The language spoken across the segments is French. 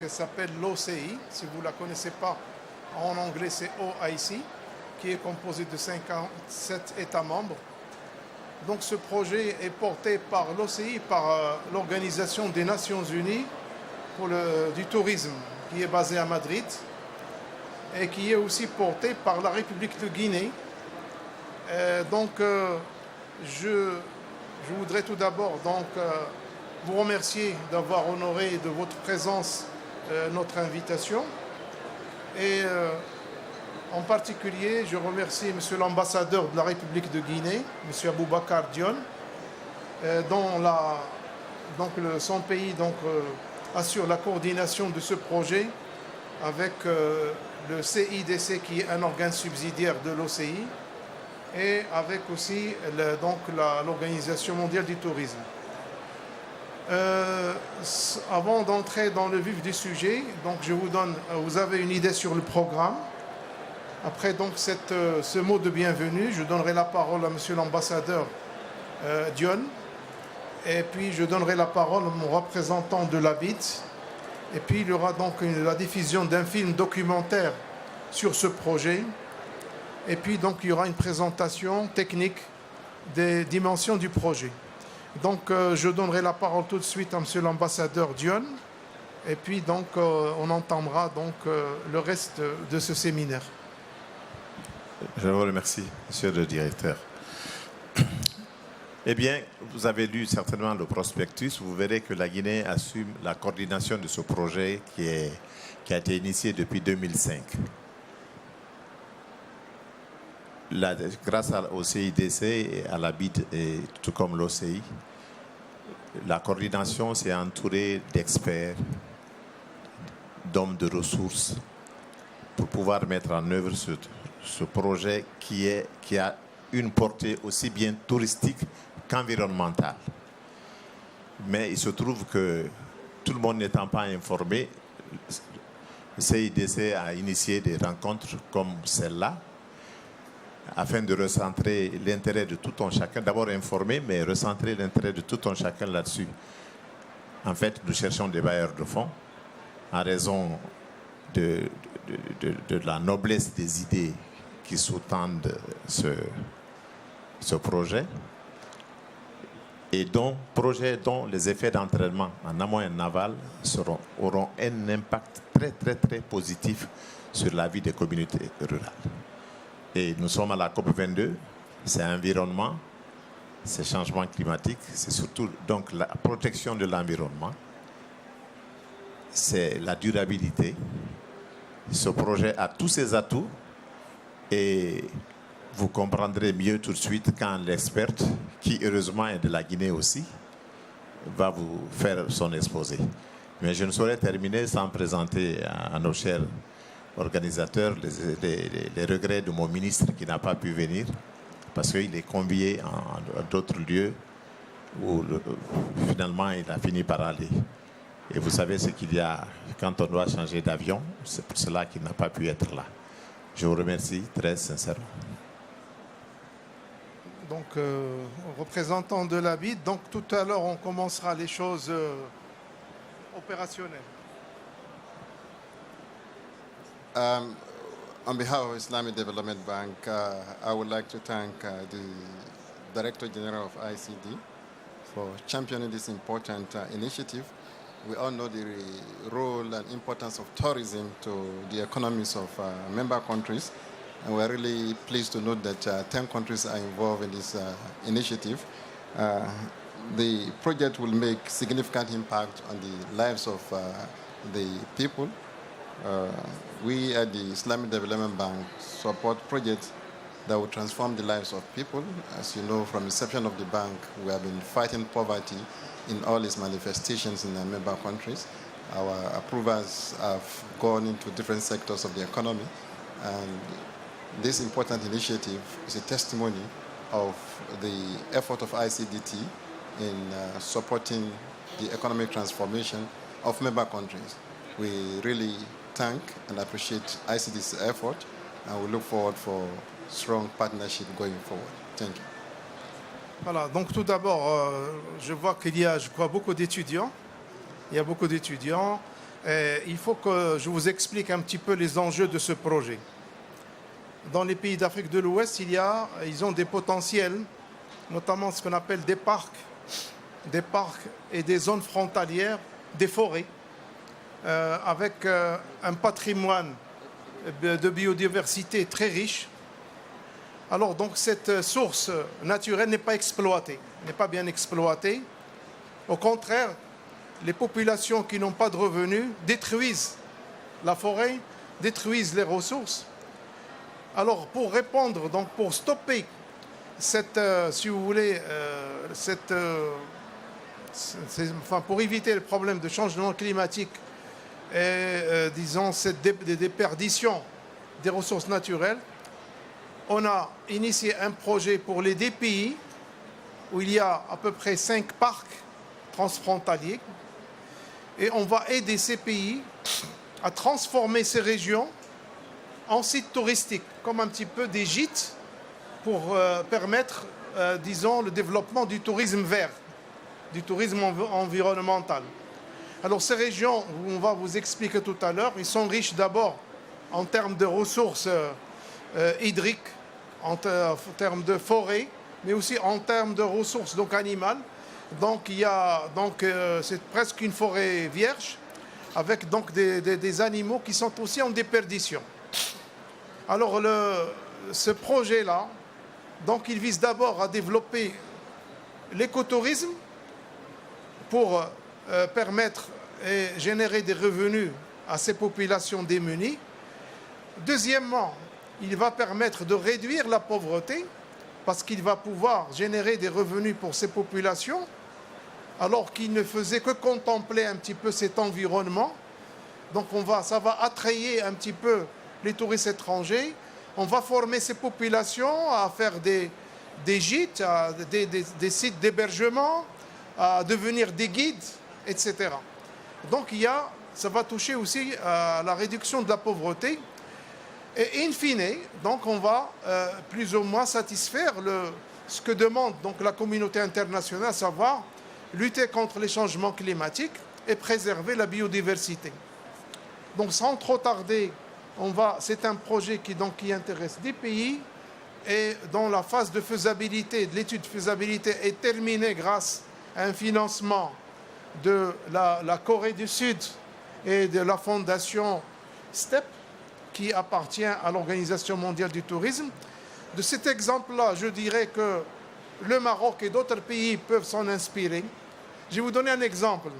qui s'appelle l'OCI. Si vous ne la connaissez pas, en anglais c'est OIC, qui est composé de 57 États membres. Donc ce projet est porté par l'OCI, par l'Organisation des Nations Unies pour du tourisme, qui est basée à Madrid, et qui est aussi porté par la République de Guinée. Je voudrais tout d'abord vous remercier d'avoir honoré de votre présence notre invitation. Et en particulier, je remercie Monsieur l'ambassadeur de la République de Guinée, Monsieur Aboubacar Dione, dont son pays assure la coordination de ce projet avec le CIDC, qui est un organe subsidiaire de l'OCI, et avec aussi l'Organisation mondiale du tourisme. Avant d'entrer dans le vif du sujet, vous avez une idée sur le programme. Après ce mot de bienvenue, je donnerai la parole à Monsieur l'ambassadeur Dione, et puis je donnerai la parole à mon représentant de l'ABID, et puis il y aura donc la diffusion d'un film documentaire sur ce projet, et puis il y aura une présentation technique des dimensions du projet. Donc je donnerai la parole tout de suite à Monsieur l'ambassadeur Dione, et puis on entamera le reste de ce séminaire. Je vous remercie, Monsieur le directeur. Eh bien, vous avez lu certainement le prospectus. Vous verrez que la Guinée assume la coordination de ce projet qui a été initié depuis 2005. Grâce au CIDC et à l'ABID, et tout comme l'OCI, la coordination s'est entourée d'experts, d'hommes de ressources, pour pouvoir mettre en œuvre ce projet qui a une portée aussi bien touristique qu'environnementale. Mais il se trouve que tout le monde n'étant pas informé, le CIDC a initié des rencontres comme celle-là, afin de recentrer l'intérêt de tout un chacun, d'abord informer, mais recentrer l'intérêt de tout un chacun là-dessus. En fait, nous cherchons des bailleurs de fonds en raison de la noblesse des idées qui sous-tendent ce projet, et projet dont les effets d'entraînement en amont et en aval auront un impact très, très, très positif sur la vie des communautés rurales. Et nous sommes à la COP22, c'est environnement, c'est changement climatique, c'est surtout donc la protection de l'environnement, c'est la durabilité. Ce projet a tous ses atouts, et vous comprendrez mieux tout de suite quand l'experte, qui heureusement est de la Guinée aussi, va vous faire son exposé. Mais je ne saurais terminer sans présenter à nos chers organisateurs les regrets de mon ministre qui n'a pas pu venir, parce qu'il est convié à d'autres lieux où finalement il a fini par aller. Et vous savez ce qu'il y a quand on doit changer d'avion, c'est pour cela qu'il n'a pas pu être là. Je vous remercie très sincèrement. Donc, représentant de l'ABID, tout à l'heure on commencera les choses opérationnelles. On behalf of Islamic Development Bank, I would like to thank the Director General of ICD for championing this important initiative. We all know the role and importance of tourism to the economies of member countries, and we're really pleased to note that 10 countries are involved in this initiative. The project will make significant impact on the lives of the people. We at the Islamic Development Bank support projects that will transform the lives of people. As you know, from the inception of the bank, we have been fighting poverty in all its manifestations in the member countries. Our approvals have gone into different sectors of the economy, and this important initiative is a testimony of the effort of ICDT in supporting the economic transformation of member countries. We really thank and appreciate ICD's effort, and we look forward for strong partnership going forward. Thank you. Voilà, donc tout d'abord, je vois qu'il y a, beaucoup d'étudiants. Il y a beaucoup d'étudiants. Il faut que je vous explique un petit peu les enjeux de ce projet. Dans les pays d'Afrique de l'Ouest, ils ont des potentiels, notamment ce qu'on appelle des parcs et des zones frontalières, des forêts, avec un patrimoine de biodiversité très riche. Alors donc cette source naturelle n'est pas exploitée, n'est pas bien exploitée. Au contraire, les populations qui n'ont pas de revenus détruisent la forêt, détruisent les ressources. Alors pour répondre, donc pour stopper cette, si vous voulez, pour éviter le problème de changement climatique et disons cette déperdition des ressources naturelles, on a initié un projet pour les 10 pays où il y a à peu près 5 parcs transfrontaliers et on va aider ces pays à transformer ces régions en sites touristiques, comme un petit peu des gîtes pour permettre, disons, le développement du tourisme vert, du tourisme environnemental. Alors ces régions, on va vous expliquer tout à l'heure, ils sont riches d'abord en termes de ressources hydriques, en termes de forêt, mais aussi en termes de ressources donc animales. Donc c'est presque une forêt vierge avec donc des animaux qui sont aussi en déperdition. Alors ce projet-là, donc il vise d'abord à développer l'écotourisme pour permettre et générer des revenus à ces populations démunies. Deuxièmement, il va permettre de réduire la pauvreté parce qu'il va pouvoir générer des revenus pour ces populations alors qu'ils ne faisaient que contempler un petit peu cet environnement. Donc ça va attrayer un petit peu les touristes étrangers. On va former ces populations à faire des gîtes, des sites d'hébergement, à devenir des guides, etc. Donc ça va toucher aussi à la réduction de la pauvreté. Et in fine, donc on va plus ou moins satisfaire ce que demande donc la communauté internationale, à savoir lutter contre les changements climatiques et préserver la biodiversité. Donc sans trop tarder, c'est un projet qui intéresse des pays et dont la phase de faisabilité, de l'étude de faisabilité est terminée grâce à un financement de la Corée du Sud et de la fondation STEP, qui appartient à l'Organisation mondiale du tourisme. De cet exemple-là, je dirais que le Maroc et d'autres pays peuvent s'en inspirer. Je vais vous donner un exemple.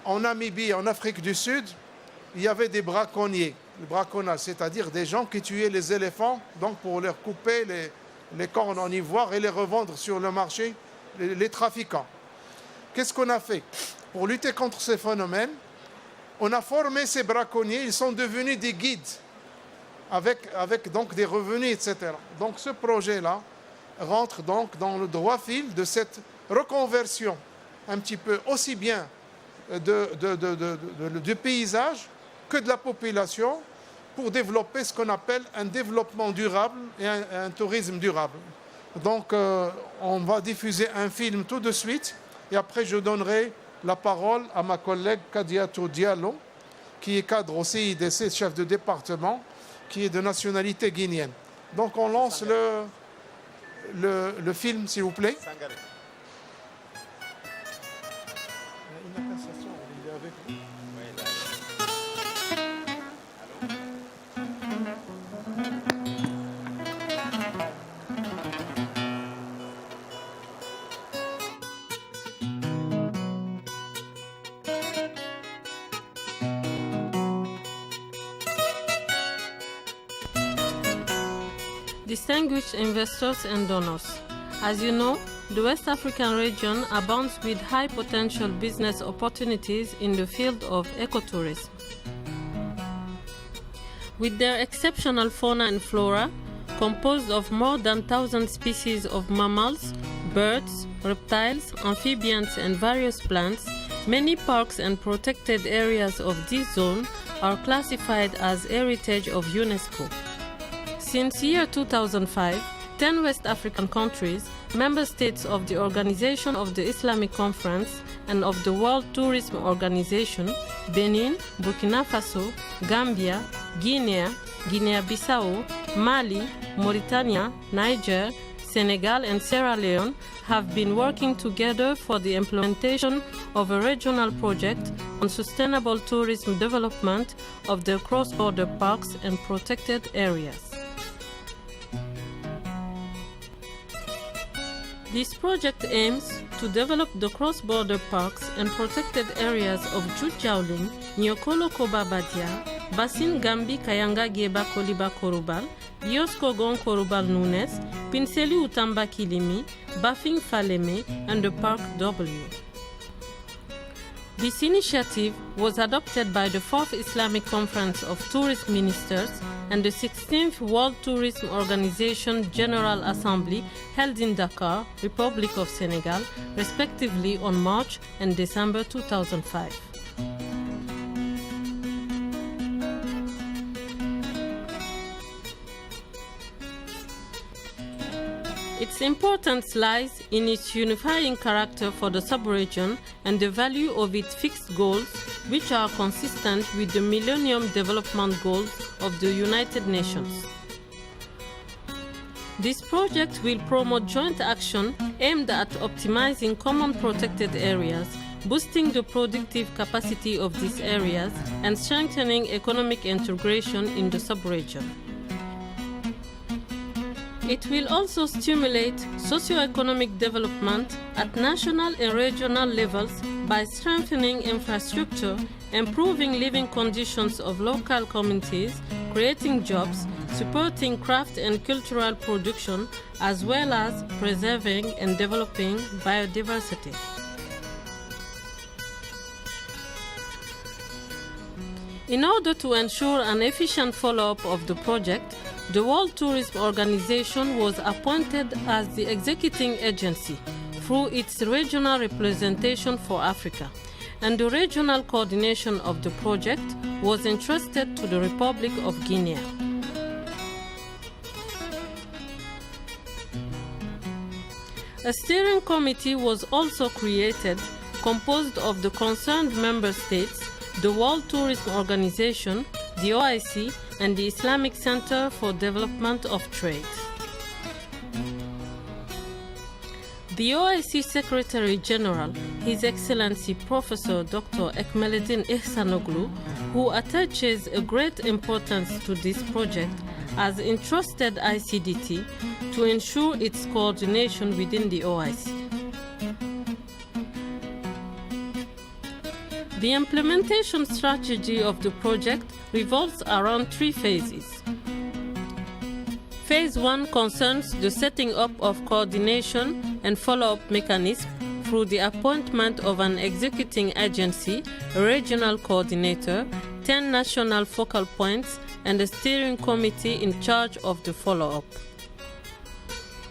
En Namibie, en Afrique du Sud, il y avait des braconniers, le braconnage, c'est-à-dire des gens qui tuaient les éléphants donc pour leur couper les cornes en ivoire et les revendre sur le marché, les trafiquants. Qu'est-ce qu'on a fait? Pour lutter contre ces phénomènes, on a formé ces braconniers, ils sont devenus des guides avec donc des revenus, etc. Donc ce projet-là rentre donc dans le droit fil de cette reconversion un petit peu aussi bien du paysage que de la population pour développer ce qu'on appelle un développement durable et un tourisme durable. Donc on va diffuser un film tout de suite et après je donnerai la parole à ma collègue Kadiatou Diallo, qui est cadre au CIDC, chef de département, qui est de nationalité guinéenne. Donc on lance le film, s'il vous plaît. Distinguished investors and donors, as you know, the West African region abounds with high potential business opportunities in the field of ecotourism. With their exceptional fauna and flora, composed of more than 1,000 species of mammals, birds, reptiles, amphibians, and various plants, many parks and protected areas of this zone are classified as heritage of UNESCO. Since year 2005, 10 West African countries, member states of the Organization of the Islamic Conference, and of the World Tourism Organization, Benin, Burkina Faso, Gambia, Guinea, Guinea-Bissau, Mali, Mauritania, Niger, Senegal and Sierra Leone have been working together for the implementation of a regional project on sustainable tourism development of their cross-border parks and protected areas. This project aims to develop the cross-border parks and protected areas of Djoudjaouling, Nyokolo Koba Badia, Bassin Gambi Kayanga Geba Koliba Korubal, Biosco Gon Korubal Nunes, Pinseli Utamba Kilimi, Bafing Faleme, and the Park W. This initiative was adopted by the 4th Islamic Conference of Tourist Ministers and the 16th World Tourism Organization General Assembly held in Dakar, Republic of Senegal, respectively on March and December 2005. Its importance lies in its unifying character for the sub-region and the value of its fixed goals, which are consistent with the Millennium Development Goals of the United Nations. This project will promote joint action aimed at optimizing common protected areas, boosting the productive capacity of these areas, and strengthening economic integration in the sub-region. It will also stimulate socio-economic development at national and regional levels by strengthening infrastructure, improving living conditions of local communities, creating jobs, supporting craft and cultural production, as well as preserving and developing biodiversity. In order to ensure an efficient follow-up of the project, the World Tourism Organization was appointed as the executing agency through its regional representation for Africa, and the regional coordination of the project was entrusted to the Republic of Guinea. A steering committee was also created, composed of the concerned member states, the World Tourism Organization, the OIC, and the Islamic Center for Development of Trade. The OIC Secretary General, His Excellency Professor Dr. Ekmeleddin Ihsanoglu, who attaches a great importance to this project, has entrusted ICDT to ensure its coordination within the OIC. The implementation strategy of the project revolves around 3 phases. Phase 1 concerns the setting up of coordination and follow-up mechanism through the appointment of an executing agency, a regional coordinator, 10 national focal points, and a steering committee in charge of the follow-up.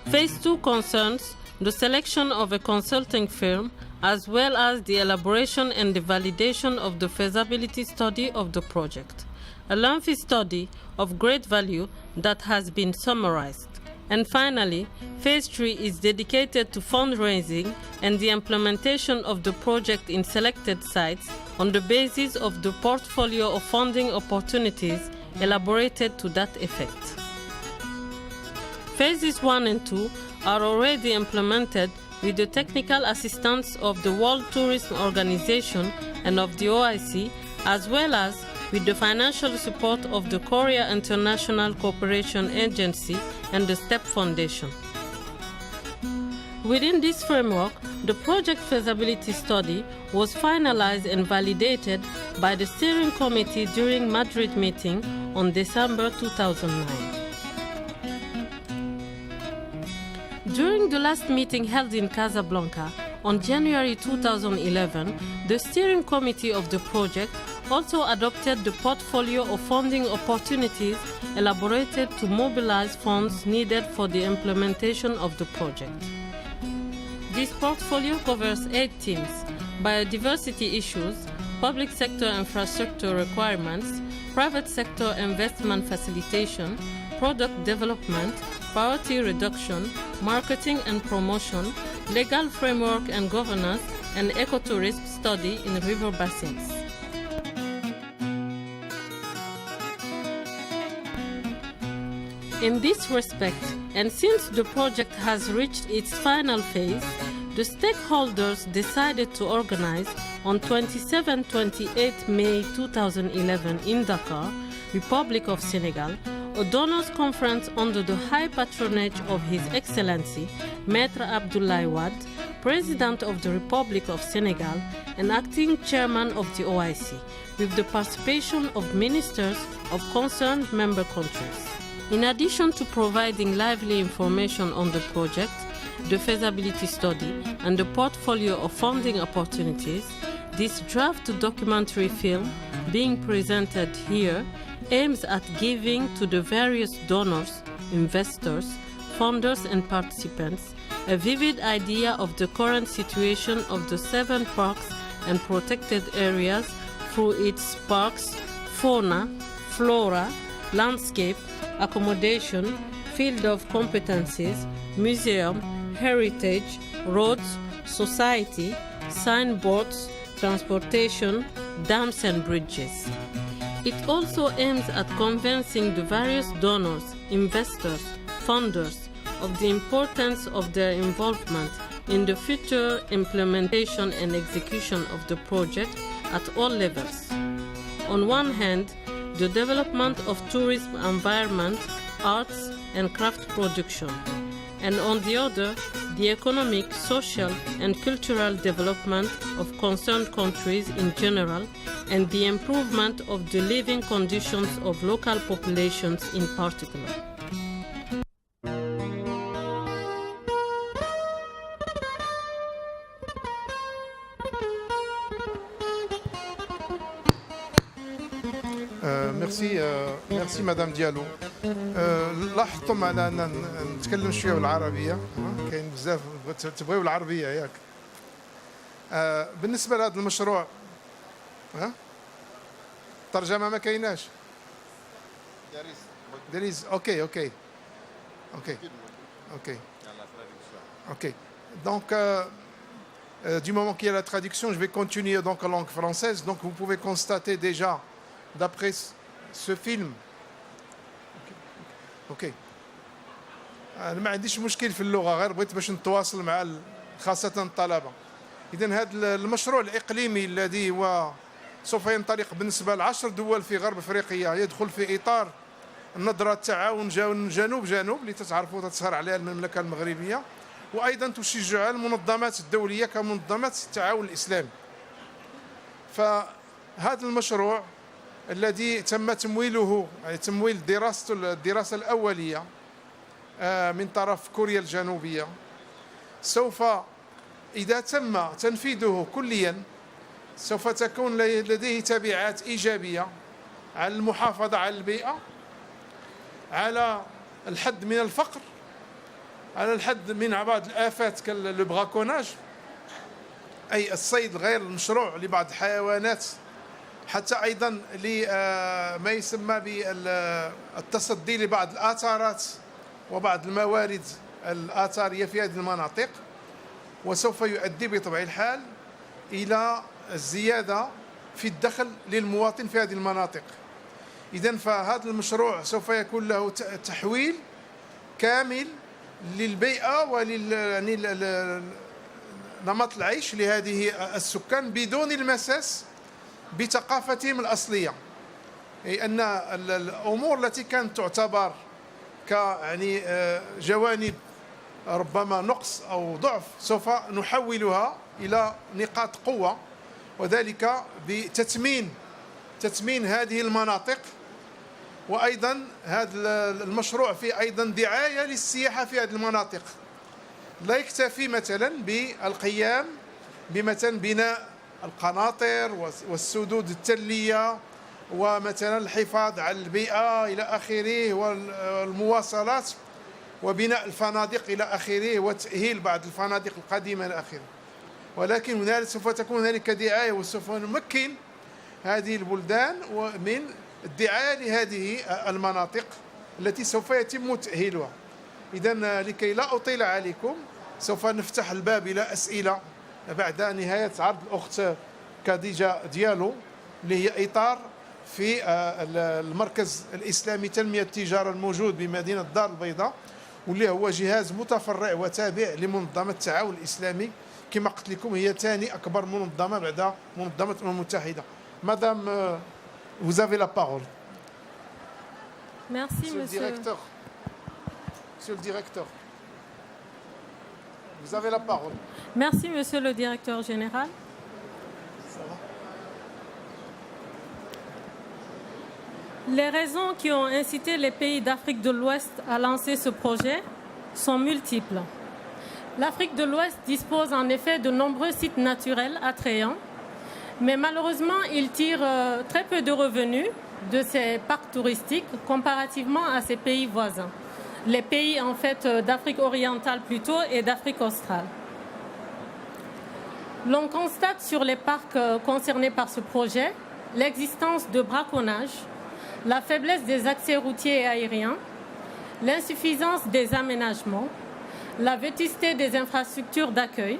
Phase 2 concerns the selection of a consulting firm, as well as the elaboration and the validation of the feasibility study of the project, a lengthy study of great value that has been summarized. And finally, Phase 3 is dedicated to fundraising and the implementation of the project in selected sites on the basis of the portfolio of funding opportunities elaborated to that effect. Phases 1 and 2 are already implemented with the technical assistance of the World Tourism Organization and of the OIC, as well as with the financial support of the Korea International Cooperation Agency and the STEP Foundation. Within this framework, the project feasibility study was finalized and validated by the steering committee during Madrid meeting on December 2009. During the last meeting held in Casablanca on January 2011, the steering committee of the project also adopted the portfolio of funding opportunities elaborated to mobilize funds needed for the implementation of the project. This portfolio covers 8 themes: biodiversity issues, public sector infrastructure requirements, private sector investment facilitation, product development, poverty reduction, marketing and promotion, legal framework and governance, and ecotourism study in river basins. In this respect, and since the project has reached its final phase, the stakeholders decided to organize on 27-28 May 2011 in Dakar, Republic of Senegal, a donors conference under the high patronage of His Excellency Maître Abdoulaye Wade, President of the Republic of Senegal and acting chairman of the OIC, with the participation of ministers of concerned member countries. In addition to providing lively information on the project, the feasibility study, and the portfolio of funding opportunities, this draft documentary film being presented here aims at giving to the various donors, investors, funders and participants a vivid idea of the current situation of the 7 parks and protected areas through its parks, fauna, flora, landscape, accommodation, field of competencies, museum, heritage, roads, society, signboards, transportation, dams and bridges. It also aims at convincing the various donors, investors, funders of the importance of their involvement in the future implementation and execution of the project at all levels. On one hand, the development of tourism environment, arts and craft production, and on the other, the economic, social and cultural development of concerned countries in general and the improvement of the living conditions of local populations in particular. ميرسي مدام ديالو. لاحظتوا معنا أن نتكلم شويه بالعربيه، كاين بزاف تبغيو العربيه ياك. بالنسبه لهذا المشروع الترجمه ما كايناش. داريز اوكي. Donc du moment qu'il y a la traduction, je vais continuer donc en langue française. Donc vous pouvez constater déjà d'après ce film. اوكي انا ما عنديش مشكل في اللغه، غير بغيت باش نتواصل مع خاصه الطلبه. اذا هذا المشروع الاقليمي الذي هو سوف ينطلق بالنسبه ل10 دول في غرب افريقيا يدخل في اطار النظره التعاون جنوب اللي تتعرفوا تسهر عليها المملكه المغربيه، وايضا تشجع المنظمات الدوليه كمنظمات التعاون الاسلامي. فهذا المشروع الذي تم تمويله، تمويل الدراسة الأولية من طرف كوريا الجنوبية، سوف إذا تم تنفيذه كليا سوف تكون لديه تبعات إيجابية على المحافظة على البيئة، على الحد من الفقر، على الحد من بعض الآفات كالبراكوناج أي الصيد غير المشروع لبعض الحيوانات، حتى أيضا لما يسمى بالتصدي لبعض الآثارات وبعض الموارد الآثارية في هذه المناطق، وسوف يؤدي بطبيعة الحال إلى الزيادة في الدخل للمواطن في هذه المناطق. إذن فهذا المشروع سوف يكون له تحويل كامل للبيئة ولنمط العيش لهذه السكان بدون المساس بثقافتهم الأصلية. أي أن الأمور التي كانت تعتبر يعني جوانب ربما نقص أو ضعف سوف نحولها إلى نقاط قوة، وذلك بتثمين هذه المناطق. وأيضا هذا المشروع فيه أيضا دعاية للسياحة في هذه المناطق، لا يكتفي مثلا بالقيام بمثلا بناء القناطر والسدود التلية ومثلا الحفاظ على البيئة إلى آخره والمواصلات وبناء الفنادق إلى آخره وتأهيل بعض الفنادق القديمة إلى آخره، ولكن هنالك سوف تكون هنالك دعاية وسوف نمكن هذه البلدان من الدعاية لهذه المناطق التي سوف يتم تأهيلها. إذن لكي لا أطيل عليكم سوف نفتح الباب إلى أسئلة بعد نهاية عرض الأخت كاديجا ديالو اللي هي إطار في المركز الإسلامي تنمية التجارة الموجود بمدينة الدار البيضاء، واللي هو جهاز متفرع وتابع لمنظمة التعاون الإسلامي. كما قلت لكم هي ثاني أكبر منظمة بعد منظمة الأمم المتحدة. Madame, vous avez la parole. Merci, Monsieur le directeur. Monsieur le directeur, vous avez la parole. Merci, monsieur le directeur général. Ça va? Les raisons qui ont incité les pays d'Afrique de l'Ouest à lancer ce projet sont multiples. L'Afrique de l'Ouest dispose en effet de nombreux sites naturels attrayants, mais malheureusement, il tire très peu de revenus de ces parcs touristiques comparativement à ses pays voisins. Les pays en fait d'Afrique orientale plutôt et d'Afrique australe. L'on constate sur les parcs concernés par ce projet l'existence de braconnage, la faiblesse des accès routiers et aériens, l'insuffisance des aménagements, la vétusté des infrastructures d'accueil,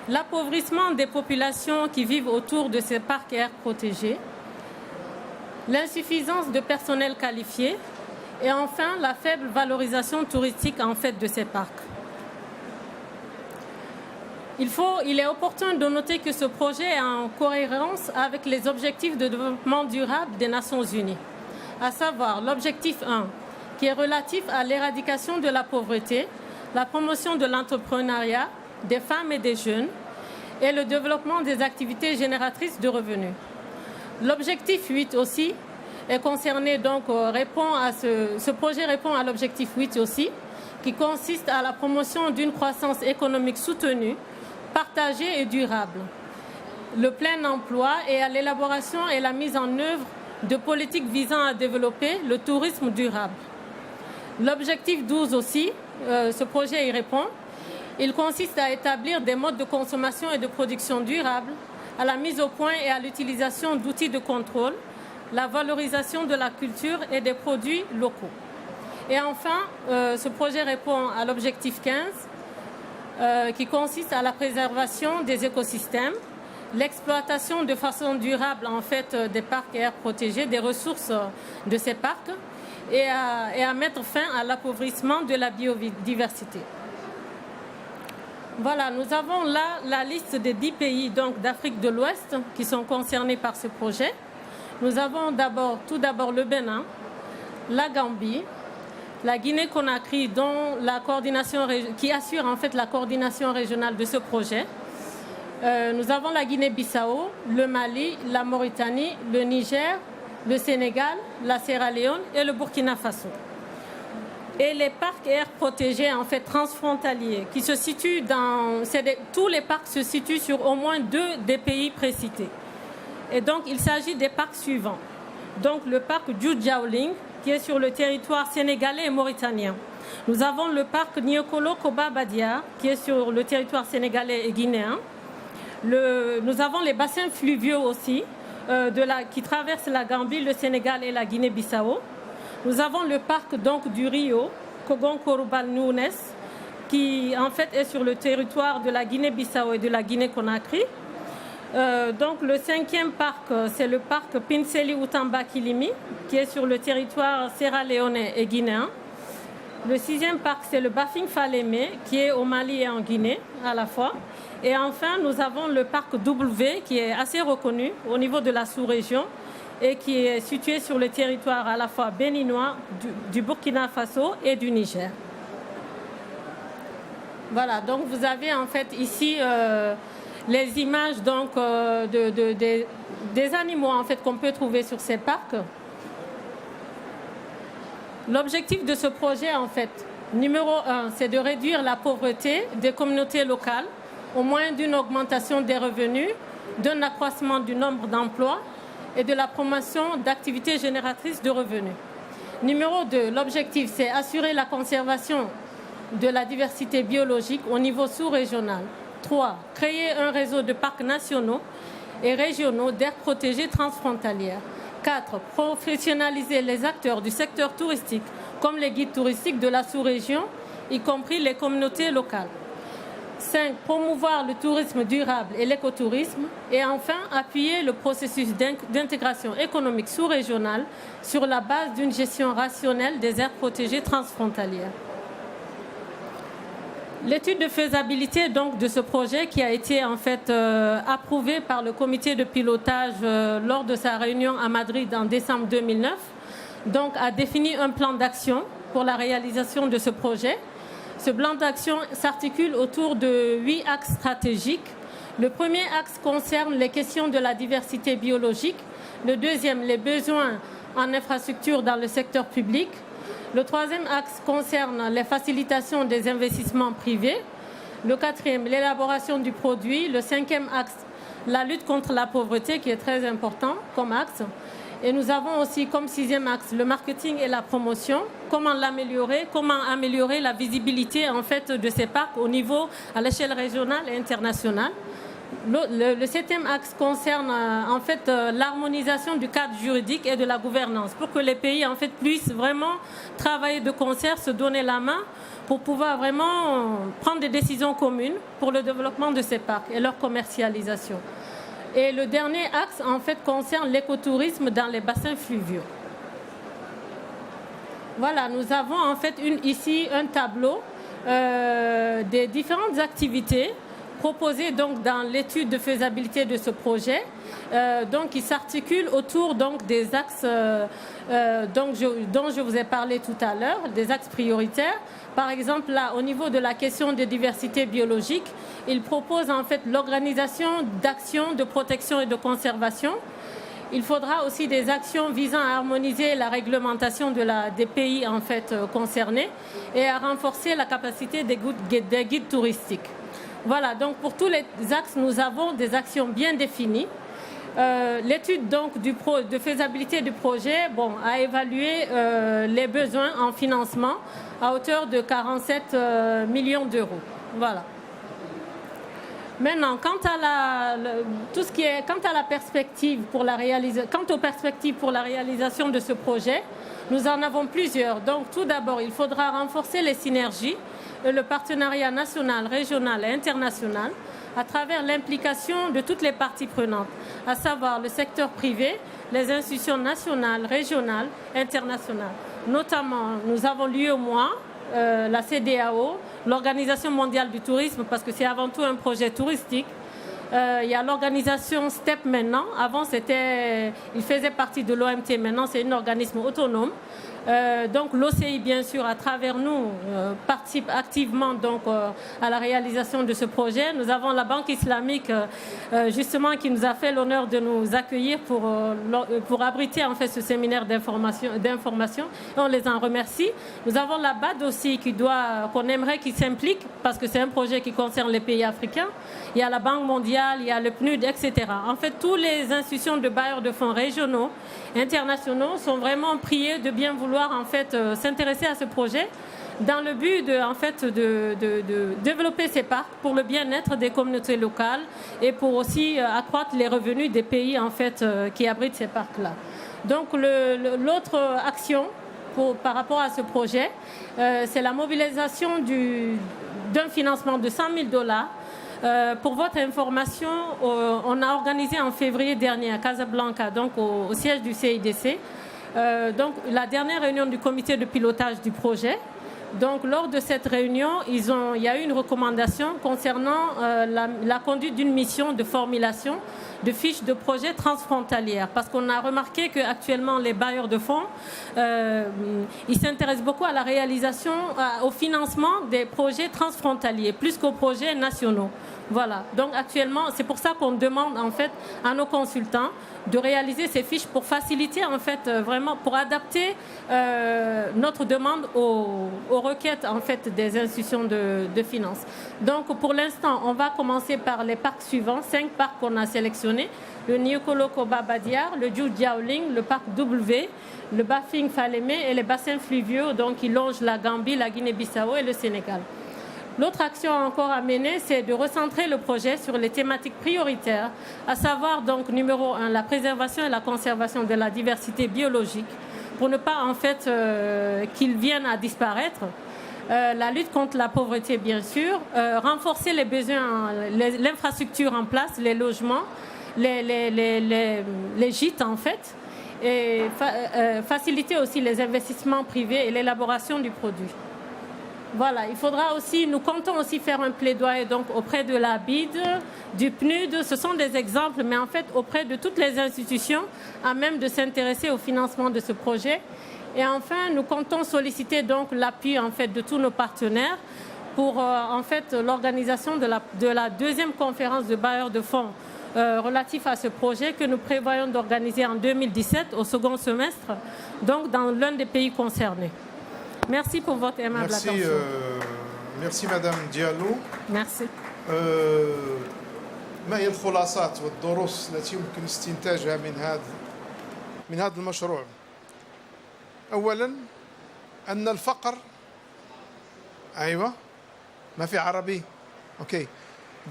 l'appauvrissement des populations qui vivent autour de ces parcs et aires protégés, l'insuffisance de personnel qualifié et enfin la faible valorisation touristique en fait de ces parcs. Il est opportun de noter que ce projet est en cohérence avec les objectifs de développement durable des Nations Unies, à savoir l'objectif 1, qui est relatif à l'éradication de la pauvreté, la promotion de l'entrepreneuriat, des femmes et des jeunes, et le développement des activités génératrices de revenus. L'objectif 8 aussi est concerné, donc ce projet répond à l'objectif 8 aussi, qui consiste à la promotion d'une croissance économique soutenue, partagée et durable, le plein emploi et à l'élaboration et la mise en œuvre de politiques visant à développer le tourisme durable. L'objectif 12 aussi, ce projet y répond. Il consiste à établir des modes de consommation et de production durables, à la mise au point et à l'utilisation d'outils de contrôle, la valorisation de la culture et des produits locaux. Et enfin, ce projet répond à l'objectif 15, qui consiste à la préservation des écosystèmes, l'exploitation de façon durable en fait des parcs et aires protégées, des ressources de ces parcs, et à mettre fin à l'appauvrissement de la biodiversité. Voilà, nous avons là la liste des 10 pays d'Afrique de l'Ouest qui sont concernés par ce projet. Nous avons tout d'abord le Bénin, la Gambie, la Guinée-Conakry, qui assure en fait la coordination régionale de ce projet. Nous avons la Guinée-Bissau, le Mali, la Mauritanie, le Niger, le Sénégal, la Sierra Leone et le Burkina Faso. Et les parcs et aires protégés en fait transfrontaliers qui se situent tous les parcs se situent sur au moins 2 des pays précités. Et donc il s'agit des parcs suivants. Donc le parc Djoudjaoling qui est sur le territoire sénégalais et mauritanien. Nous avons le parc Niokolo Koba Badia qui est sur le territoire sénégalais et guinéen. Nous avons les bassins fluviaux aussi qui traversent la Gambie, le Sénégal et la Guinée-Bissau. Nous avons le parc du Rio, Kogon-Korubal-Nunes, qui en fait est sur le territoire de la Guinée-Bissau et de la Guinée-Conakry. Donc le 5e parc, c'est le parc Pinseli-Outamba-Kilimi, qui est sur le territoire sierra-léonais et guinéen. Le 6e parc, c'est le Bafing-Falémé, qui est au Mali et en Guinée à la fois. Et enfin, nous avons le parc W, qui est assez reconnu au niveau de la sous-région, et qui est situé sur le territoire à la fois béninois, du Burkina Faso et du Niger. Voilà, donc vous avez en fait ici les images des animaux en fait qu'on peut trouver sur ces parcs. L'objectif de ce projet en fait, numéro 1, c'est de réduire la pauvreté des communautés locales au moyen d'une augmentation des revenus, d'un accroissement du nombre d'emplois et de la promotion d'activités génératrices de revenus. Numéro 2, l'objectif, c'est assurer la conservation de la diversité biologique au niveau sous-régional. 3, créer un réseau de parcs nationaux et régionaux d'aires protégées transfrontalières. 4, professionnaliser les acteurs du secteur touristique, comme les guides touristiques de la sous-région, y compris les communautés locales. 5. Promouvoir le tourisme durable et l'écotourisme. Et enfin, appuyer le processus d'intégration économique sous-régionale sur la base d'une gestion rationnelle des aires protégées transfrontalières. L'étude de faisabilité donc, de ce projet qui a été en fait approuvé par le comité de pilotage lors de sa réunion à Madrid en décembre 2009, donc, a défini un plan d'action pour la réalisation de ce projet. Ce plan d'action s'articule autour de 8 axes stratégiques. Le premier axe concerne les questions de la diversité biologique. Le deuxième, les besoins en infrastructures dans le secteur public. Le troisième axe concerne les facilitations des investissements privés. Le quatrième, l'élaboration du produit. Le cinquième axe, la lutte contre la pauvreté, qui est très important comme axe. Et nous avons aussi comme sixième axe le marketing et la promotion. Comment l'améliorer, comment améliorer la visibilité en fait, de ces parcs au niveau, à l'échelle régionale et internationale. Le septième axe concerne en fait l'harmonisation du cadre juridique et de la gouvernance pour que les pays en fait puissent vraiment travailler de concert, se donner la main pour pouvoir vraiment prendre des décisions communes pour le développement de ces parcs et leur commercialisation. Et le dernier axe en fait concerne l'écotourisme dans les bassins fluviaux. Voilà, nous avons en fait ici un tableau des différentes activités proposées donc dans l'étude de faisabilité de ce projet, donc qui s'articule autour donc des axes dont je vous ai parlé tout à l'heure, des axes prioritaires. Par exemple, là, au niveau de la question de diversité biologique, il propose en fait l'organisation d'actions de protection et de conservation. Il faudra aussi des actions visant à harmoniser la réglementation des pays en fait concernés et à renforcer la capacité des guides touristiques. Voilà, donc pour tous les axes, nous avons des actions bien définies. L'étude donc de faisabilité du projet a évalué les besoins en financement à hauteur de 47 millions d'euros. Voilà. Maintenant, quant à la perspective pour la réalisation de ce projet, nous en avons plusieurs. Donc, tout d'abord, il faudra renforcer les synergies, le partenariat national, régional et international à travers l'implication de toutes les parties prenantes, à savoir le secteur privé, les institutions nationales, régionales, internationales. Notamment, nous avons l'UEMOA, la CEDEAO, l'Organisation mondiale du tourisme, parce que c'est avant tout un projet touristique. Il y a l'organisation STEP maintenant. Avant, il faisait partie de l'OMT. Maintenant, c'est un organisme autonome. Donc l'OCI, bien sûr, à travers nous, participe activement donc, à la réalisation de ce projet. Nous avons la Banque islamique, justement, qui nous a fait l'honneur de nous accueillir pour abriter en fait, ce séminaire d'information. Et on les en remercie. Nous avons la BAD aussi, qu'on aimerait qu'ils s'implique, parce que c'est un projet qui concerne les pays africains. Il y a la Banque mondiale, il y a le PNUD, etc. En fait, toutes les institutions de bailleurs de fonds régionaux, internationaux, sont vraiment priées de bien vouloir en fait s'intéresser à ce projet dans le but de développer ces parcs pour le bien-être des communautés locales et pour aussi accroître les revenus des pays en fait qui abritent ces parcs-là. Donc l'autre action par rapport à ce projet, c'est la mobilisation d'un financement de $100,000. Pour votre information, on a organisé en février dernier à Casablanca, donc au siège du CIDC, donc la dernière réunion du comité de pilotage du projet. Donc lors de cette réunion, il y a eu une recommandation concernant la conduite d'une mission de formulation de fiches de projet transfrontalières, parce qu'on a remarqué qu'actuellement les bailleurs de fonds ils s'intéressent beaucoup à la réalisation, au financement des projets transfrontaliers plus qu'aux projets nationaux. Voilà, donc actuellement, c'est pour ça qu'on demande en fait à nos consultants de réaliser ces fiches pour faciliter en fait vraiment, pour adapter notre demande aux requêtes en fait des institutions de finances. Donc pour l'instant, on va commencer par les parcs suivants, 5 parcs qu'on a sélectionnés: le Niokolo-Koba Badiar, le Dju Diaoling, le parc W, le Bafing Falémé et les bassins fluviaux donc qui longent la Gambie, la Guinée-Bissau et le Sénégal. L'autre action encore à mener, c'est de recentrer le projet sur les thématiques prioritaires, à savoir donc numéro 1, la préservation et la conservation de la diversité biologique, pour ne pas en fait qu'ils viennent à disparaître. la lutte contre la pauvreté, bien sûr, renforcer les besoins, l'infrastructure en place, les logements, les gîtes, en fait, et faciliter aussi les investissements privés et l'élaboration du produit. Voilà, il faudra aussi, nous comptons aussi faire un plaidoyer donc auprès de la BID, du PNUD, ce sont des exemples, mais en fait auprès de toutes les institutions à même de s'intéresser au financement de ce projet. Et enfin, nous comptons solliciter donc l'appui en fait de tous nos partenaires pour en fait l'organisation de la deuxième conférence de bailleurs de fonds relatif à ce projet que nous prévoyons d'organiser en 2017 au second semestre, donc dans l'un des pays concernés. Merci pour votre aimable attention. Merci Madame Diallo. Merci. ما هي الخلاصات والدروس التي يمكن استنتاجها من هذا المشروع؟ أولا أن الفقر أيوة ما في عربي أوكي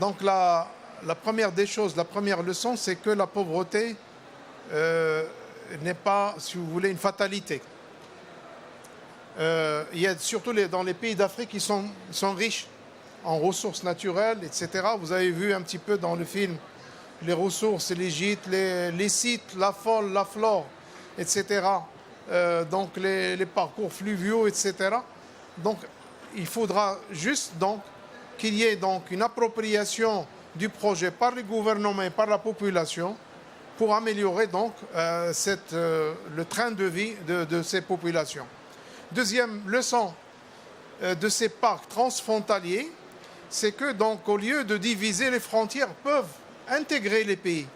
donc la première des choses, la première leçon, c'est que la pauvreté n'est pas, si vous voulez, une fatalité. Il y a surtout dans les pays d'Afrique qui sont riches en ressources naturelles, etc. Vous avez vu un petit peu dans le film les ressources, les gîtes, les sites, la faune, la flore, etc. Donc les parcours fluviaux, etc. Donc il faudra juste donc qu'il y ait donc une appropriation du projet par les gouvernements et par la population pour améliorer donc le train de vie de ces populations. Deuxième leçon de ces parcs transfrontaliers, c'est que donc au lieu de diviser les frontières, peuvent intégrer les pays.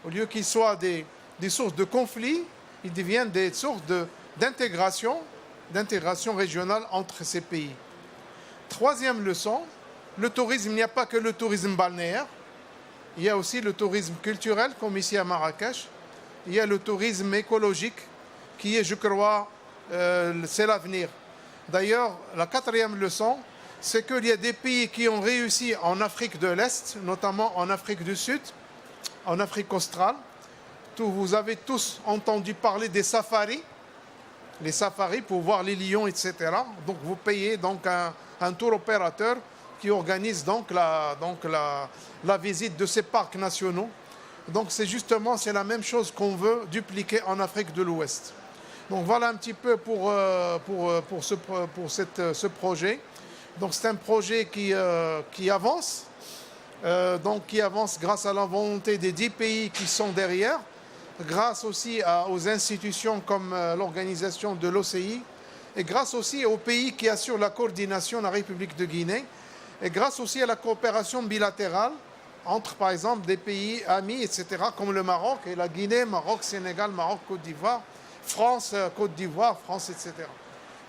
Au lieu qu'ils soient des sources de conflits, ils deviennent des sources d'intégration régionale entre ces pays. Troisième leçon, le tourisme, il n'y a pas que le tourisme balnéaire, il y a aussi le tourisme culturel, comme ici à Marrakech, il y a le tourisme écologique, qui est, je crois, c'est l'avenir. D'ailleurs, la quatrième leçon, c'est qu'il y a des pays qui ont réussi en Afrique de l'Est, notamment en Afrique du Sud, en Afrique australe. Vous avez tous entendu parler des safaris, les safaris pour voir les lions, etc. Donc vous payez donc un tour opérateur qui organise donc la visite de ces parcs nationaux. Donc c'est la même chose qu'on veut dupliquer en Afrique de l'Ouest. Donc voilà un petit peu pour ce projet. Donc c'est un projet qui avance, qui avance grâce à la volonté des 10 pays qui sont derrière, grâce aussi aux institutions comme l'organisation de l'OCI, et grâce aussi aux pays qui assurent la coordination, la République de Guinée, et grâce aussi à la coopération bilatérale entre, par exemple, des pays amis, etc., comme le Maroc et la Guinée, Maroc, Sénégal, Maroc, Côte d'Ivoire, France, Côte d'Ivoire, France, etc.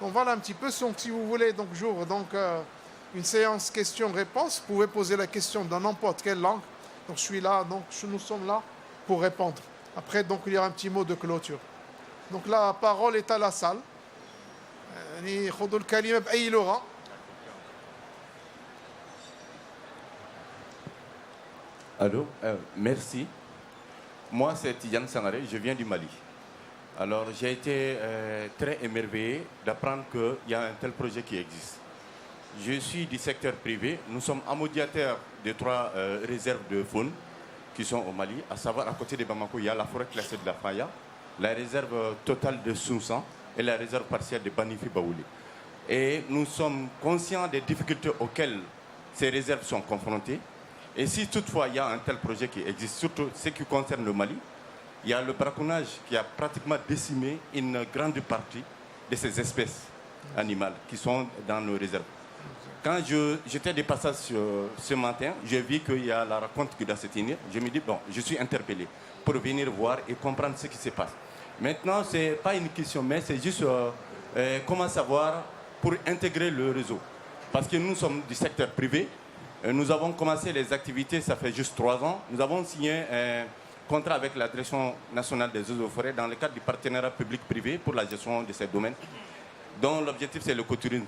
Donc voilà un petit peu. Donc, si vous voulez, donc j'ouvre une séance questions-réponses. Vous pouvez poser la question dans n'importe quelle langue. Donc je suis là, donc nous sommes là pour répondre. Après, donc il y aura un petit mot de clôture. Donc la parole est à la salle. Allô, merci. Moi, c'est Tidiane Sangaré, je viens du Mali. Alors, j'ai été très émerveillé d'apprendre qu'il y a un tel projet qui existe. Je suis du secteur privé. Nous sommes amodiataires de 3 réserves de faune qui sont au Mali, à savoir à côté de Bamako, il y a la forêt classée de la Faya, la réserve totale de Soussan et la réserve partielle de Banifi-Baouli. Et nous sommes conscients des difficultés auxquelles ces réserves sont confrontées. Et si toutefois il y a un tel projet qui existe, surtout ce qui concerne le Mali, il y a le braconnage qui a pratiquement décimé une grande partie de ces espèces animales qui sont dans nos réserves. Quand j'étais de passage ce matin, j'ai vu qu'il y a la rencontre qui doit se tenir. Je me dis, bon, je suis interpellé pour venir voir et comprendre ce qui se passe. Maintenant, ce n'est pas une question, mais c'est juste comment savoir pour intégrer le réseau. Parce que nous sommes du secteur privé. Nous avons commencé les activités, ça fait juste 3 ans. Nous avons signé un contrat avec la Direction nationale des eaux et forêts dans le cadre du partenariat public-privé pour la gestion de ces domaines, dont l'objectif c'est le cotourisme,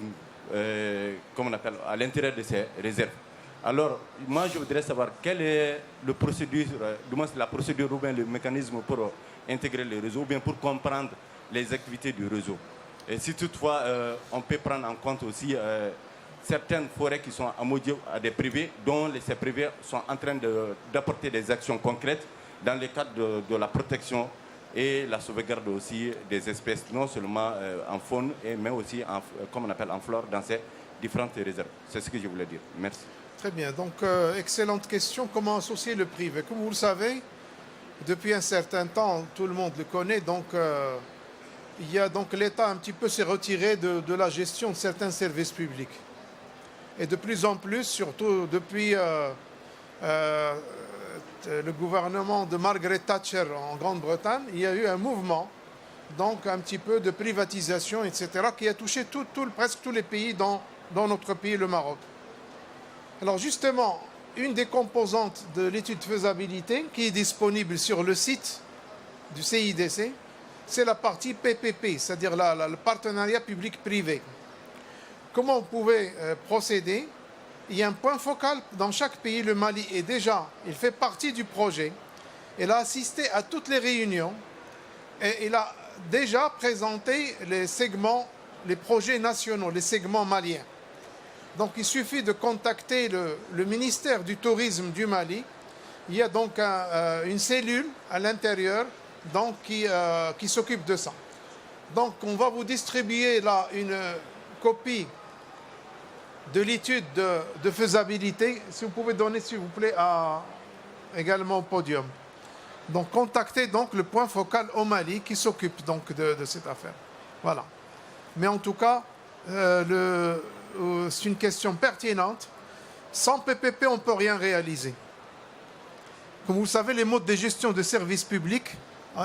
comme on appelle, à l'intérieur de ces réserves. Alors, moi je voudrais savoir quelle est la procédure ou bien le mécanisme pour intégrer le réseau ou bien pour comprendre les activités du réseau. Et si toutefois, on peut prendre en compte aussi certaines forêts qui sont amodiées à des privés, dont ces privés sont en train d'apporter des actions concrètes dans le cadre de la protection et la sauvegarde aussi des espèces, non seulement en faune, mais aussi, comme on appelle, en flore, dans ces différentes réserves. C'est ce que je voulais dire. Merci. Très bien. Donc, excellente question. Comment associer le privé? Comme vous le savez, depuis un certain temps, tout le monde le connaît, donc il y a donc l'État un petit peu s'est retiré de la gestion de certains services publics. Et de plus en plus, surtout depuis le gouvernement de Margaret Thatcher en Grande-Bretagne, il y a eu un mouvement, donc un petit peu de privatisation, etc., qui a touché presque tous les pays dans notre pays, le Maroc. Alors justement, une des composantes de l'étude de faisabilité qui est disponible sur le site du CIDC, c'est la partie PPP, c'est-à-dire le partenariat public-privé. Comment vous pouvez procéder? Il y a un point focal dans chaque pays. Le Mali est déjà, il fait partie du projet. Il a assisté à toutes les réunions et il a déjà présenté les segments, les projets nationaux, les segments maliens. Donc il suffit de contacter le ministère du Tourisme du Mali. Il y a donc une cellule à l'intérieur donc, qui s'occupe de ça. Donc on va vous distribuer là une copie de l'étude de faisabilité. Si vous pouvez donner, s'il vous plaît, également au podium. Donc contactez donc le point focal au Mali qui s'occupe donc de cette affaire. Voilà. Mais en tout cas, c'est une question pertinente. Sans PPP, on ne peut rien réaliser. Comme vous le savez, les modes de gestion de services publics,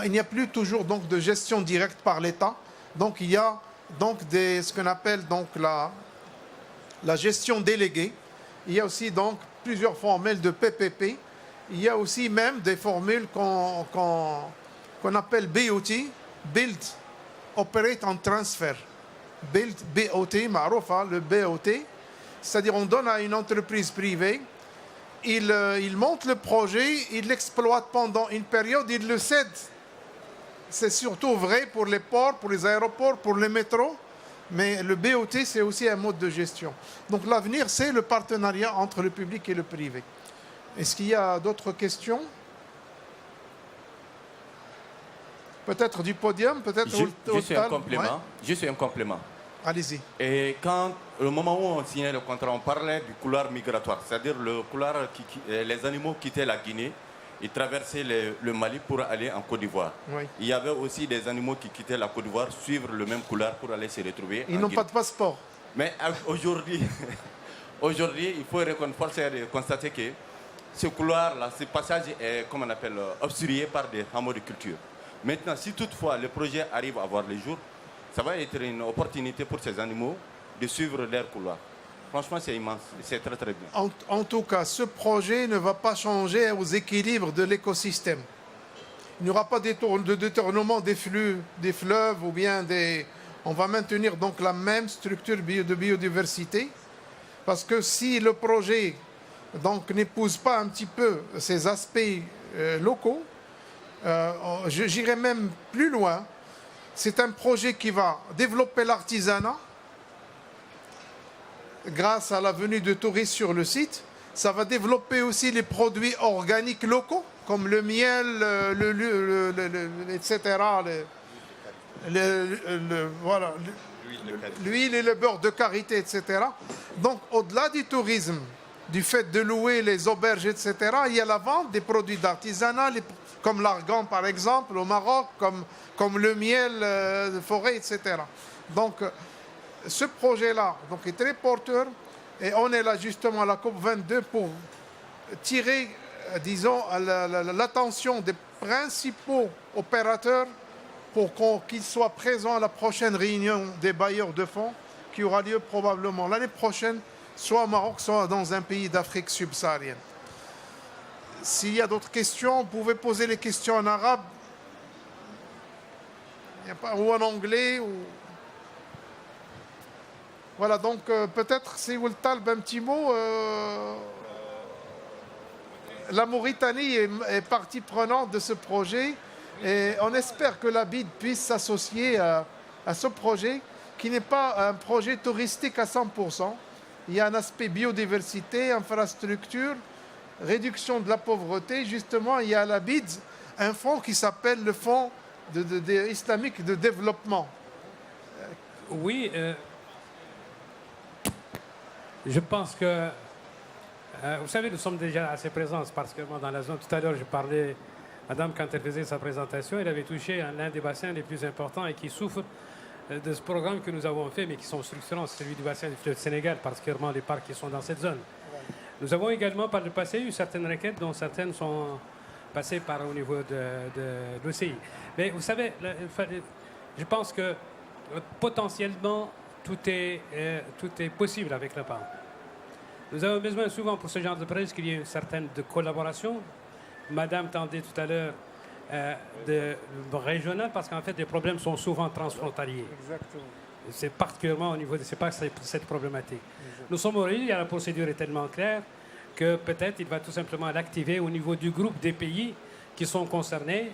il n'y a plus toujours donc de gestion directe par l'État. Donc il y a donc ce qu'on appelle donc la gestion déléguée. Il y a aussi donc plusieurs formules de PPP. Il y a aussi même des formules qu'on appelle BOT, Build, Operate and Transfer. Build, BOT, معروفة, le BOT, c'est-à-dire on donne à une entreprise privée, il monte le projet, il l'exploite pendant une période, il le cède. C'est surtout vrai pour les ports, pour les aéroports, pour les métros, mais le BOT, c'est aussi un mode de gestion. Donc l'avenir, c'est le partenariat entre le public et le privé. Est-ce qu'il y a d'autres questions? Peut-être du podium, peut-être Juste un complément. Ouais. Juste un complément. Allez-y. Et au moment où on signait le contrat, on parlait du couloir migratoire, c'est-à-dire le couloir les animaux quittaient la Guinée et traversaient le Mali pour aller en Côte d'Ivoire. Oui. Il y avait aussi des animaux qui quittaient la Côte d'Ivoire, suivre le même couloir pour aller se retrouver. Ils n'ont pas de passeport. Mais aujourd'hui, il faut constater que ce couloir-là, ce passage est, comme on appelle, obstrué par des hameaux de culture. Maintenant, si toutefois le projet arrive à voir le jour, ça va être une opportunité pour ces animaux de suivre leur couloir. Franchement, c'est immense, c'est très très bien. En tout cas, ce projet ne va pas changer aux équilibres de l'écosystème. Il n'y aura pas de détournement des flux, des fleuves ou bien On va maintenir donc la même structure de biodiversité parce que si le projet donc n'épouse pas un petit peu ces aspects locaux, j'irai même plus loin. C'est un projet qui va développer l'artisanat grâce à la venue de touristes sur le site. Ça va développer aussi les produits organiques locaux, comme le miel, etc. Voilà, l'huile et le beurre de karité, etc. Donc, au-delà du tourisme, du fait de louer les auberges, etc., il y a la vente des produits d'artisanat, comme l'argan, par exemple, au Maroc, comme le miel de forêt, etc. Donc, ce projet-là est très porteur et on est là justement à la COP22 pour tirer, disons, l'attention des principaux opérateurs pour qu'ils soient présents à la prochaine réunion des bailleurs de fonds qui aura lieu probablement l'année prochaine, soit au Maroc, soit dans un pays d'Afrique subsaharienne. S'il y a d'autres questions, vous pouvez poser les questions en arabe ou en anglais. Voilà, donc peut-être, si vous le talbez un petit mot, la Mauritanie est partie prenante de ce projet et on espère que la BID puisse s'associer à ce projet qui n'est pas un projet touristique à 100%. Il y a un aspect biodiversité, infrastructure, réduction de la pauvreté. Justement, il y à la BID un fonds qui s'appelle le Fonds islamique de développement. Oui, je pense que, vous savez, nous sommes déjà assez présents, particulièrement dans la zone. Tout à l'heure, je parlais, madame, quand elle faisait sa présentation, elle avait touché à l'un des bassins les plus importants et qui souffre de ce programme que nous avons fait, mais qui sont structurants, c'est celui du bassin du fleuve Sénégal, particulièrement les parcs qui sont dans cette zone. Nous avons également, par le passé, eu certaines requêtes, dont certaines sont passées au niveau de l'OCI. Mais vous savez, je pense que potentiellement, tout est possible avec le PAM. Nous avons besoin souvent pour ce genre de projet qu'il y ait une certaine collaboration. Madame tendait tout à l'heure de régional, parce qu'en fait, les problèmes sont souvent transfrontaliers. Exactement. C'est particulièrement au niveau de cette problématique. Exactement. Nous sommes au Rwanda, la procédure est tellement claire que peut-être il va tout simplement l'activer au niveau du groupe des pays qui sont concernés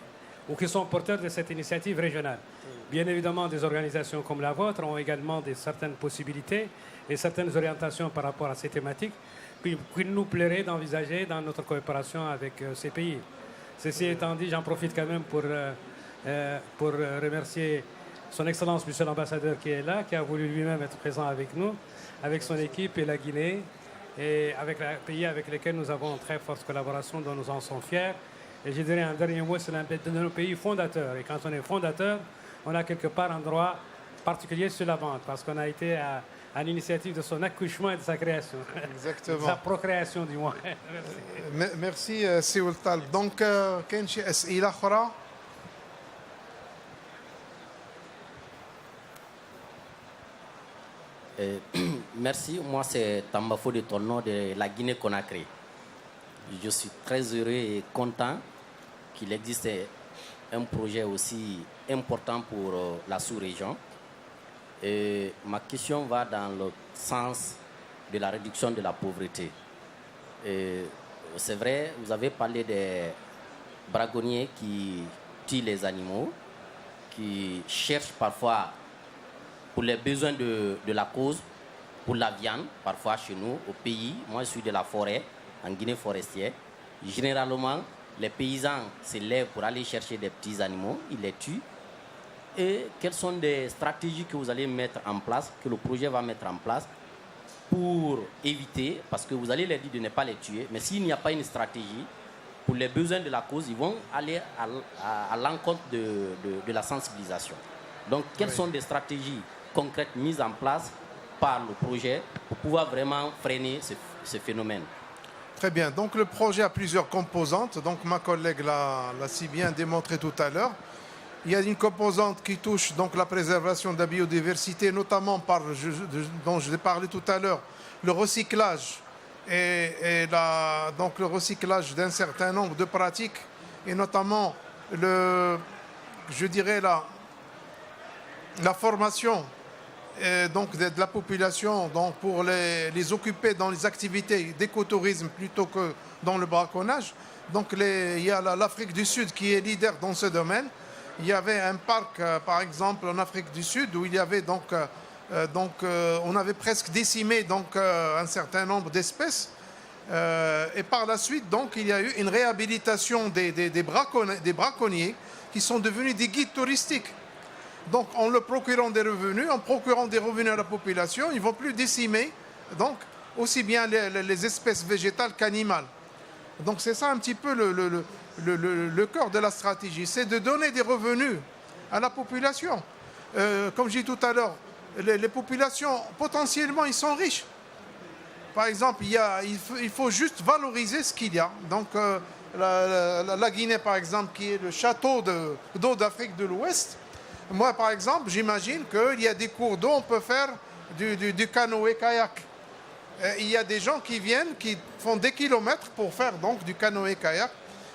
ou qui sont porteurs de cette initiative régionale. Bien évidemment, des organisations comme la vôtre ont également certaines possibilités et certaines orientations par rapport à ces thématiques qu'il nous plairait d'envisager dans notre coopération avec ces pays. Ceci étant dit, j'en profite quand même pour remercier son Excellence, Monsieur l'Ambassadeur qui est là, qui a voulu lui-même être présent avec nous, avec son équipe et la Guinée, et avec les pays avec lesquels nous avons une très forte collaboration, dont nous en sommes fiers. Et je dirais un dernier mot, c'est l'un de nos pays fondateurs. Et quand on est fondateur, on a quelque part un droit particulier sur la vente, parce qu'on a été à l'initiative de son accouchement et de sa création. Exactement. De sa procréation, du moins. Merci, Sioul Tal. Donc, Kenchi As'ila Khora. Merci, moi c'est Tambafo de Tono de la Guinée-Conakry. Je suis très heureux et content qu'il existe un projet aussi important pour la sous-région. Et ma question va dans le sens de la réduction de la pauvreté. C'est vrai, vous avez parlé des braconniers qui tuent les animaux, qui cherchent parfois pour les besoins de la cause, pour la viande, parfois chez nous, au pays. Moi, je suis de la forêt, en Guinée forestière. Généralement, les paysans se lèvent pour aller chercher des petits animaux, ils les tuent. Et quelles sont les stratégies que vous allez mettre en place, que le projet va mettre en place pour éviter, parce que vous allez leur dire de ne pas les tuer, mais s'il n'y a pas une stratégie, pour les besoins de la cause, ils vont aller à l'encontre de la sensibilisation. Donc, quelles sont les stratégies concrètes mises en place par le projet pour pouvoir vraiment freiner ce phénomène? Très bien. Donc, le projet a plusieurs composantes. Donc, ma collègue l'a si bien démontré tout à l'heure. Il y a une composante qui touche donc la préservation de la biodiversité, notamment dont je l'ai parlé tout à l'heure, le recyclage donc le recyclage d'un certain nombre de pratiques, et notamment je dirais la formation donc de la population, donc pour les occuper dans les activités d'écotourisme plutôt que dans le braconnage. Donc il y a l'Afrique du Sud qui est leader dans ce domaine. Il y avait un parc, par exemple, en Afrique du Sud, où il y avait on avait presque décimé un certain nombre d'espèces. Et par la suite, donc, il y a eu une réhabilitation des braconniers qui sont devenus des guides touristiques. Donc, en leur procurant des revenus, à la population, ils ne vont plus décimer, donc, aussi bien les espèces végétales qu'animales. Donc, c'est ça un petit peu le cœur de la stratégie, c'est de donner des revenus à la population. Comme j'ai dit tout à l'heure, les populations, potentiellement, ils sont riches. Par exemple, il faut juste valoriser ce qu'il y a. Donc, la Guinée, par exemple, qui est le château d'eau d'Afrique de l'Ouest, moi, par exemple, j'imagine qu'il y a des cours d'eau, on peut faire du canoë-kayak. Il y a des gens qui viennent, qui font des kilomètres pour faire donc du canoë-kayak.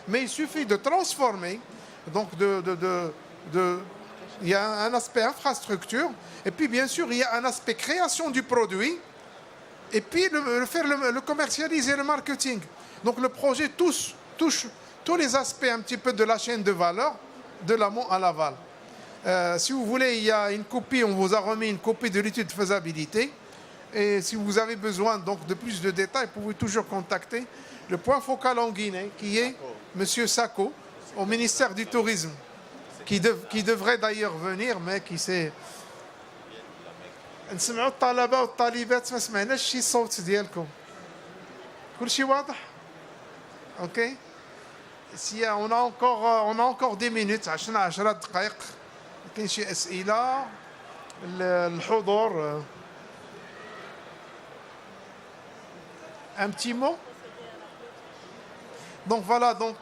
Mais il suffit de transformer, donc il y a un aspect infrastructure, et puis bien sûr il y a un aspect création du produit, et puis le commercialiser, le marketing. Donc le projet touche tous les aspects un petit peu de la chaîne de valeur, de l'amont à l'aval. Si vous voulez, il y a une copie, on vous a remis une copie de l'étude de faisabilité. Et si vous avez besoin donc de plus de détails, vous pouvez toujours contacter le point focal en Guinée, qui est M. Sako, au ministère du Tourisme, qui devrait d'ailleurs venir, mais qui s'est... نسمعوا الطلبة والطالبات ما سمعناش شي صوت ديالكم كل شيء واضح اوكي si on a encore 10 minutes 10 دقائق كاين شي اسئله الحضور un petit mot. Donc voilà, donc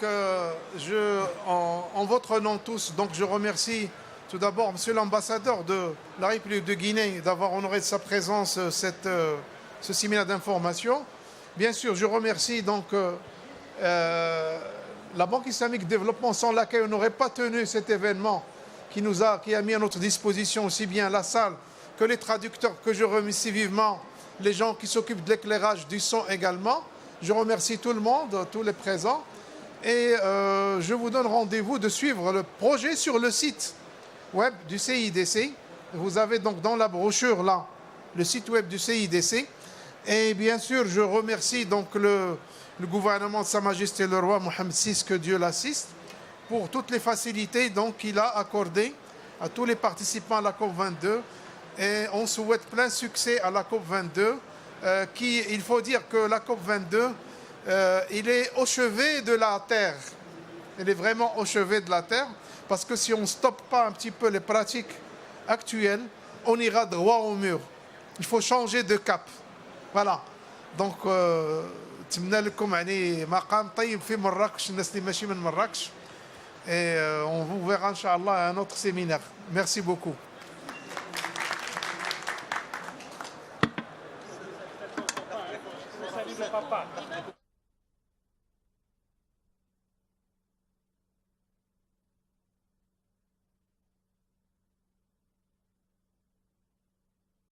en votre nom tous, donc je remercie tout d'abord Monsieur l'ambassadeur de la République de Guinée d'avoir honoré de sa présence ce séminaire d'information. Bien sûr, je remercie donc la Banque islamique de développement, sans laquelle on n'aurait pas tenu cet événement, qui a mis à notre disposition aussi bien la salle que les traducteurs, que je remercie vivement les gens qui s'occupent de l'éclairage du son également. Je remercie tout le monde, tous les présents, et je vous donne rendez-vous de suivre le projet sur le site web du CIDC. Vous avez donc dans la brochure là le site web du CIDC. Et bien sûr, je remercie donc le gouvernement de Sa Majesté le Roi Mohammed VI, que Dieu l'assiste, pour toutes les facilités donc qu'il a accordées à tous les participants à la COP22. Et on souhaite plein succès à la COP22. Il faut dire que la COP22, il est au chevet de la Terre. Il est vraiment au chevet de la Terre. Parce que si on ne stoppe pas un petit peu les pratiques actuelles, on ira droit au mur. Il faut changer de cap. Voilà. Donc, نتمنى لكم يعني مقام طيب في مراكش الناس اللي ماشي من مراكش. Et on vous verra, Inch'Allah, à un autre séminaire. Merci beaucoup.